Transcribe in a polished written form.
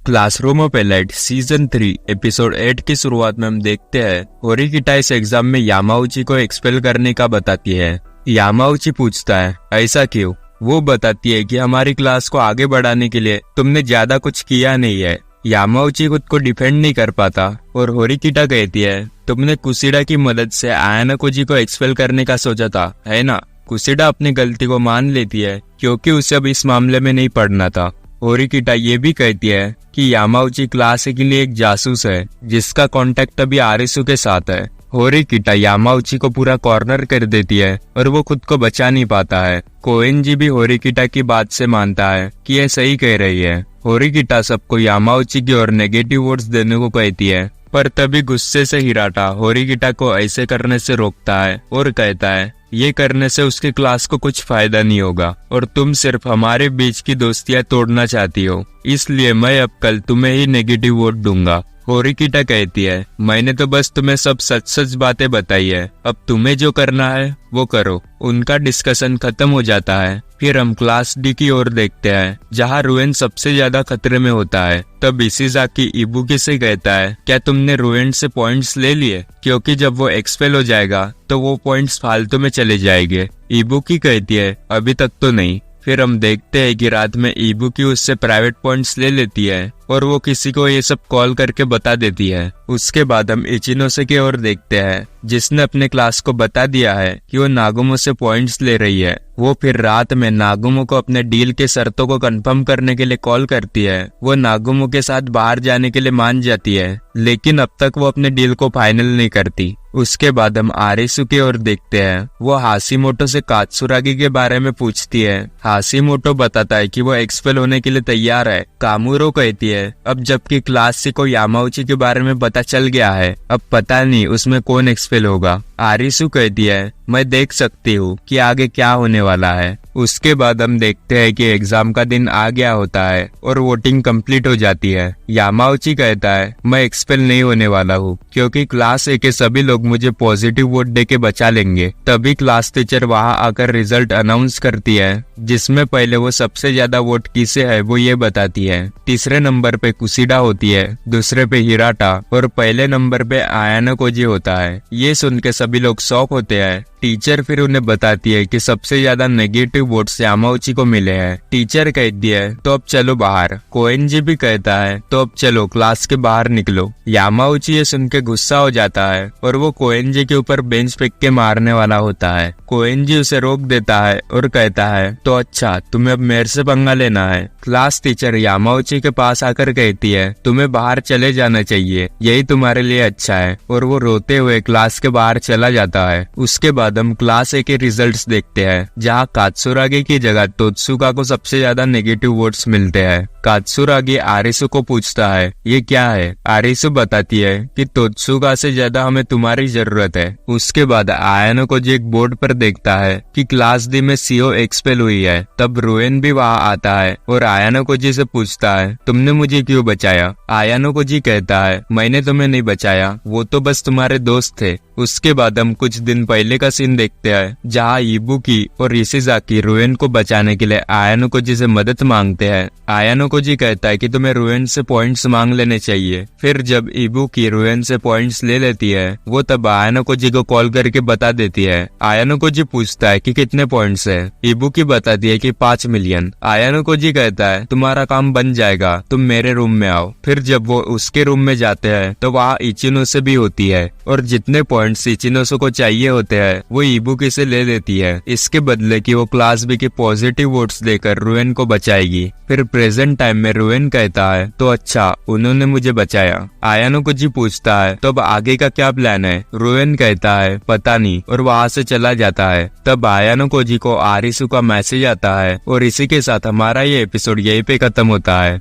Classroom of elite season 3 episode 8 की शुरुआत में हम देखते हैं होरिकिटा इस एग्जाम में यामाउची को एक्सपेल करने का बताती है। यामाउची पूछता है ऐसा क्यों? वो बताती है कि हमारी क्लास को आगे बढ़ाने के लिए तुमने ज्यादा कुछ किया नहीं है। यामाउची खुद को डिफेंड नहीं कर पाता और होरिकिटा कहती है तुमने कुशिडा की मदद से आयानाकोजी को एक्सपेल करने का सोचा था, है ना? कुशिडा अपनी गलती को मान लेती है क्योंकि उसे अब इस मामले में नहीं पढ़ना था। होरिकिटा ये भी कहती है कि यामाउची क्लास के लिए एक जासूस है जिसका कांटेक्ट अभी आरिसु के साथ है। होरिकिटा यामाउची को पूरा कॉर्नर कर देती है और वो खुद को बचा नहीं पाता है। कोएनजी भी होरिकिटा की बात से मानता है कि ये सही कह रही है। होरिकिटा सबको यामाउची की ओर नेगेटिव वोट्स देने को कहती है, पर तभी गुस्से से हिराटा होरिकिटा को ऐसे करने से रोकता है और कहता है ये करने से उसकी क्लास को कुछ फायदा नहीं होगा और तुम सिर्फ हमारे बीच की दोस्तियां तोड़ना चाहती हो, इसलिए मैं अब कल तुम्हें ही नेगेटिव वोट दूंगा। होरिकिटा कहती है मैंने तो बस तुम्हें सब सच सच बातें बताई है, अब तुम्हें जो करना है वो करो। उनका डिस्कशन खत्म हो जाता है। फिर हम क्लास डी की ओर देखते हैं जहाँ रुएन सबसे ज्यादा खतरे में होता है। तब इशिज़ाकी इबुकी से कहता है क्या तुमने रुएन से पॉइंट्स ले लिए? क्योंकि जब वो एक्सपेल हो जाएगा तो वो पॉइंट्स फालतू में चले जाएंगे। इबुकी कहती है अभी तक तो नहीं। फिर हम देखते हैं कि रात में इबुकी उससे प्राइवेट पॉइंट्स ले लेती है और वो किसी को ये सब कॉल करके बता देती है। उसके बाद हम इचिनोसे की ओर देखते हैं जिसने अपने क्लास को बता दिया है कि वो नागुमो से पॉइंट्स ले रही है। वो फिर रात में नागुमो को अपने डील के शर्तों को कंफर्म करने के लिए कॉल करती है। वो नागुमो के साथ बाहर जाने के लिए मान जाती है, लेकिन अब तक वो अपने डील को फाइनल नहीं करती। उसके बाद हम आरिसु की ओर देखते हैं। वो हाशिमोटो से कात्सुरागी के बारे में पूछती है। हाशिमोटो बताता है कि वो एक्सपेल होने के लिए तैयार है। कामुरो कहती है अब जबकि क्लास सी को यामाउची के बारे में पता चल गया है, अब पता नहीं उसमें कौन एक्सपेल होगा। आरिसु कहती है मैं देख सकती हूँ कि आगे क्या होने वाला है। उसके बाद हम देखते हैं कि एग्जाम का दिन आ गया होता है और वोटिंग कंप्लीट हो जाती है। यामाउची कहता है मैं एक्सपेल नहीं होने वाला हूँ क्योंकि क्लास ए के सभी लोग मुझे पॉजिटिव वोट देके बचा लेंगे। तभी क्लास टीचर वहाँ आकर रिजल्ट अनाउंस करती है जिसमें पहले वो सबसे ज्यादा वोट किसे है वो ये बताती है। तीसरे नंबर पे कुशिडा होती है, दूसरे पे हिराटा और पहले नंबर पे आयानाकोजी होता है। ये सुन के सभी लोग शॉक होते हैं। टीचर फिर उन्हें बताती है कि सबसे ज्यादा नेगेटिव वोट्स यामाउची को मिले हैं। टीचर कहती है तो अब चलो बाहर। कोएनजी भी कहता है तो अब चलो क्लास के बाहर निकलो। यामाउची ये सुन के गुस्सा हो जाता है और वो कोएनजी के ऊपर बेंच फेंक के मारने वाला होता है। कोएनजी उसे रोक देता है और कहता है तो अच्छा तुम्हें अब मेरे से पंगा लेना है। क्लास टीचर यामाउची के पास आकर कहती है तुम्हें बाहर चले जाना चाहिए, यही तुम्हारे लिए अच्छा है, और वो रोते हुए क्लास के बाहर चला जाता है। उसके बाद हम क्लास ए के रिजल्ट्स देखते हैं जहाँ कात्सुरागी की जगह तोत्सुका को सबसे ज्यादा नेगेटिव वोट्स मिलते हैं। कात्सुरागी आरिसु को पूछता है ये क्या है? आरिसु बताती है कि तोत्सुका से ज्यादा हमें तुम्हारी जरूरत है। उसके बाद आयानाकोजी एक बोर्ड पर देखता है कि क्लास डी में सीओ एक्सपेल हुई है। तब रुएन भी वहाँ आता है और आयानाकोजी से पूछता है तुमने मुझे क्यों बचाया? आयानाकोजी कहता है मैंने तुम्हें नहीं बचाया, वो तो बस तुम्हारे दोस्त थे। उसके बाद हम कुछ दिन पहले का सीन देखते हैं जहाँ इबुकी और इशिज़ाकी रुएन को बचाने के लिए आयानाकोजी से मदद मांगते हैं। आयानाकोजी कहता है कि तुम्हें रुएन से पॉइंट्स मांग लेने चाहिए। फिर जब इबुकी रुएन से पॉइंट्स ले लेती है वो तब आयानाकोजी को कॉल करके बता देती है। आयानाकोजी पूछता है कि कितने पॉइंट्स है? इबुकी बताती है कि 5 मिलियन। आयानाकोजी कहता है तुम्हारा काम बन जाएगा, तुम मेरे रूम में आओ। फिर जब वो उसके रूम में जाते हैं तो वहाँ इचिनोसे भी होती है और जितने पॉइंट्स इचिनोसे को चाहिए होते हैं वो इबुकी से ले लेती है, इसके बदले कि वो क्लास बी के पॉजिटिव वोट्स देकर रुएन को बचाएगी। फिर प्रेजेंट टाइम में रुएन कहता है तो अच्छा उन्होंने मुझे बचाया। आयानाकोजी पूछता है तो अब आगे का क्या प्लान है? रुएन कहता है पता नहीं और वहाँ से चला जाता है। तब आयानाकोजी को आरिसु का मैसेज आता है और इसी के साथ हमारा ये एपिसोड यहीं पे खत्म होता है।